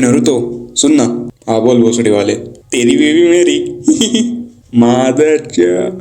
नरूतो सुन ना। हाँ बोल भोसड़ी वाले, तेरी बेबी मेरी मादर।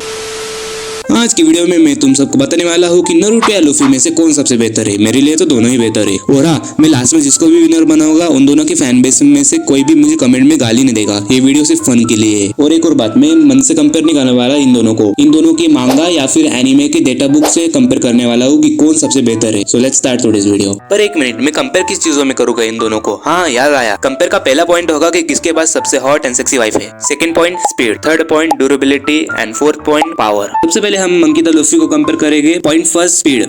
आज की वीडियो में मैं तुम सबको बताने वाला हूँ कि नारुतो या लूफी में से कौन सबसे बेहतर है। मेरे लिए तो दोनों ही बेहतर है। और हाँ, मैं लास्ट में जिसको भी विनर बनाऊंगा उन दोनों की फैन बेस में से कोई भी मुझे कमेंट में गाली नहीं देगा। ये वीडियो सिर्फ फन के लिए है। और एक और बात, मैं मन से कंपेयर नहीं करने वाला इन दोनों को। इन दोनों की मांगा या फिर एनिमे के डेटा बुक से कंपेयर करने वाला हूँ कि कौन सबसे बेहतर है। So let's start today's video. पर एक मिनट, मैं कंपेयर किस चीजों में करूंगा इन दोनों को? हाँ याद आया, कंपेयर का पहला पॉइंट होगा कि किसके पास सबसे हॉट एंड सेक्सी वाइफ है। Second point speed, third point durability and fourth point power. सबसे पहले हम मंकी द लूफी को कंपेयर करेंगे। Point first speed.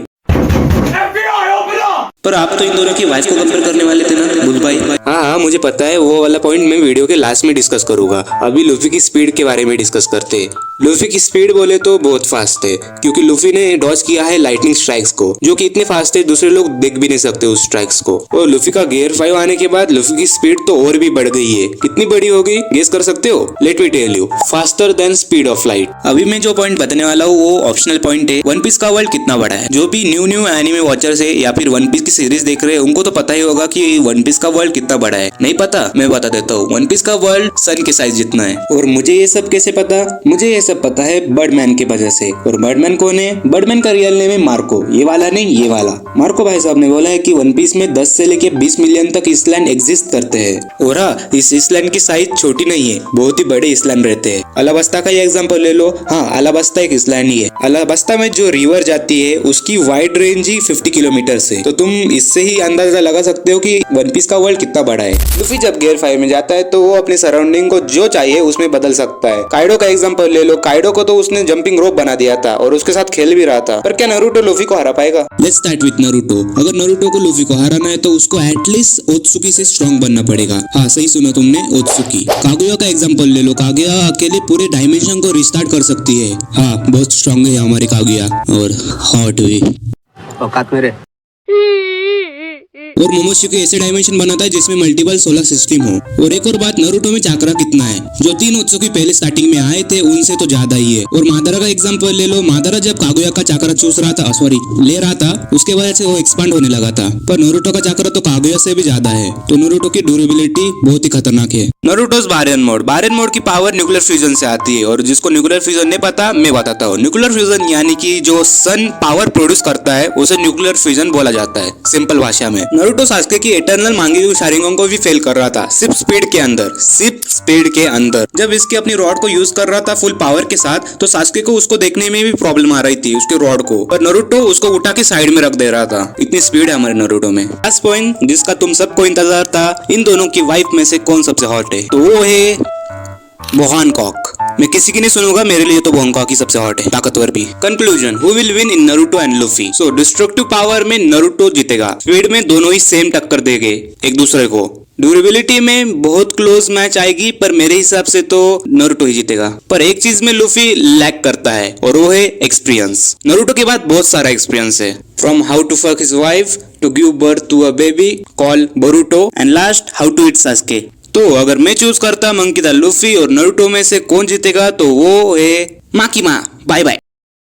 पर आप तो इन दोनों की वाइफ को कंपेयर करने वाले थे ना बुल भाई? हाँ, मुझे पता है, वो वाला पॉइंट मैं वीडियो के लास्ट में डिस्कस करूंगा। अभी लूफी की स्पीड के बारे में डिस्कस करते हैं। लूफी की स्पीड बोले तो बहुत फास्ट है, क्योंकि लूफी ने डॉज किया है लाइटनिंग स्ट्राइक्स को, जो कि इतने फास्ट है दूसरे लोग देख भी नहीं सकते उस स्ट्राइक्स को। और लूफी का गियर 5 आने के बाद लूफी की स्पीड तो और भी बढ़ गई है। कितनी बड़ी हो गई गेस कर सकते हो? Let me tell you, faster than speed of light. अभी मैं जो पॉइंट बताने वाला हूँ वो ऑप्शनल पॉइंट है। वन पीस का वर्ल्ड कितना बड़ा है। जो भी न्यू एनिमे वॉचर्स है या फिर वन पीस की सीरीज देख रहे हैं उनको तो पता ही होगा कि वन पीस का वर्ल्ड कितना बड़ा है। नहीं पता? मैं बता देता हूँ। वन पीस का वर्ल्ड सन के साइज जितना है। और मुझे ये सब कैसे पता? मुझे ये सब पता है बर्डमैन की वजह से। और बर्डमैन कौन है? बर्डमैन का रियल नेम है मार्को। ये वाला नहीं, ये वाला। मार्को भाई साहब ने बोला है कि वन पीस में 10 से लेके 20 मिलियन तक इसलैंड एग्जिस्ट करते हैं। और हाँ, इस इसलैंड की साइज छोटी नहीं है, बहुत ही बड़े इसलैंड रहते हैं। अलाबास्ता का ये एग्जांपल ले लो। हाँ, अलाबास्ता एक इसलैंड ही है। अलाबास्ता में जो रिवर जाती है उसकी वाइड रेंज ही 50 किलोमीटर है। तो तुम इससे ही अंदाजा लगा सकते हो कि वन पीस का वर्ल्ड कितना बड़ा है। लूफी जब गियर 5 में जाता है तो वो अपने सराउंडिंग को जो चाहिए उसमें बदल सकता है। काइडो का एग्जांपल ले लो। काइडो को तो उसने जंपिंग रोप बना दिया था और उसके साथ खेल भी रहा था। पर क्या नारुतो लूफी को हरा पाएगा? Let's start with Naruto. अगर नारुतो को लूफी को हराना है तो उसको एटलीस्ट ओत्सुकी से स्ट्रॉन्ग बनना पड़ेगा। हाँ, सही सुना तुमने, ओत्सुकी। कागुया का एग्जांपल ले लो। कागुया अकेले पूरे डायमेंशन को रिस्टार्ट कर सकती है। हाँ, बहुत स्ट्रॉन्ग है हमारी कागुया। और हॉट भी औकात मेरे। और मोमोशिकी ऐसे डायमेंशन बनाता है जिसमें मल्टीपल सोलर सिस्टम हो। और एक और बात, नारुतो में चाकरा कितना है? जो 3 ओत्सुकी पहले स्टार्टिंग में आए थे उनसे तो ज्यादा ही है। और मादारा का एग्जांपल ले लो। मादारा जब कागुया का चाकरा चूस रहा था, ले रहा था, उसके वजह से वो एक्सपांड होने लगा था। पर नारुतो का चाकरा तो कागुया से भी ज्यादा है। तो नारुतो की ड्यूरेबिलिटी बहुत ही खतरनाक है। नारुतोस बारेन मोड। बारेन मोड की पावर न्यूक्लियर फ्यूजन से आती है। और जिसको न्यूक्लियर फ्यूजन नहीं पता, मैं बताता हूँ। न्यूक्लियर फ्यूजन यानी कि जो सन पावर प्रोड्यूस करता है उसे न्यूक्लियर फ्यूजन बोला जाता है, सिंपल भाषा में। नारुतो सास्के की इटर्नल मांगी हुई शारिंगन को भी फेल कर रहा था, सिर्फ स्पीड के अंदर। जब इसके अपनी रॉड को यूज कर रहा था फुल पावर के साथ, तो सास्के को उसको देखने में भी प्रॉब्लम आ रही थी उसके रॉड को। पर नारुतो उसको उठा के साइड में रख दे रहा था। इतनी स्पीड है हमारे नारुतो में। लास्ट पॉइंट जिसका तुम सबको इंतजार था, इन दोनों की वाइफ में से कौन सबसे हॉट है? तो वो है बोहानकॉक। मैं किसी की नहीं सुनूंगा, मेरे लिए तो बोहानकॉक ही सबसे हॉट है, ताकतवर भी। Conclusion, who will win in Naruto and Luffy? So destructive power में नारुतो जीतेगा। स्पीड में दोनों ही सेम टक्कर देंगे एक दूसरे को। ड्यूरेबिलिटी में बहुत क्लोज मैच आएगी, पर मेरे हिसाब से तो नारुतो ही जीतेगा। पर एक चीज में लूफी लैक करता है और वो है एक्सपीरियंस। नारुतो के बाद बहुत सारा एक्सपीरियंस है। From how to fuck his wife to give birth to a baby call Boruto and last how to eat Sasuke. तो अगर मैं चूज करता मंकी द लूफी और नारुतो में से कौन जीतेगा, तो वो है माकिमा। Bye bye.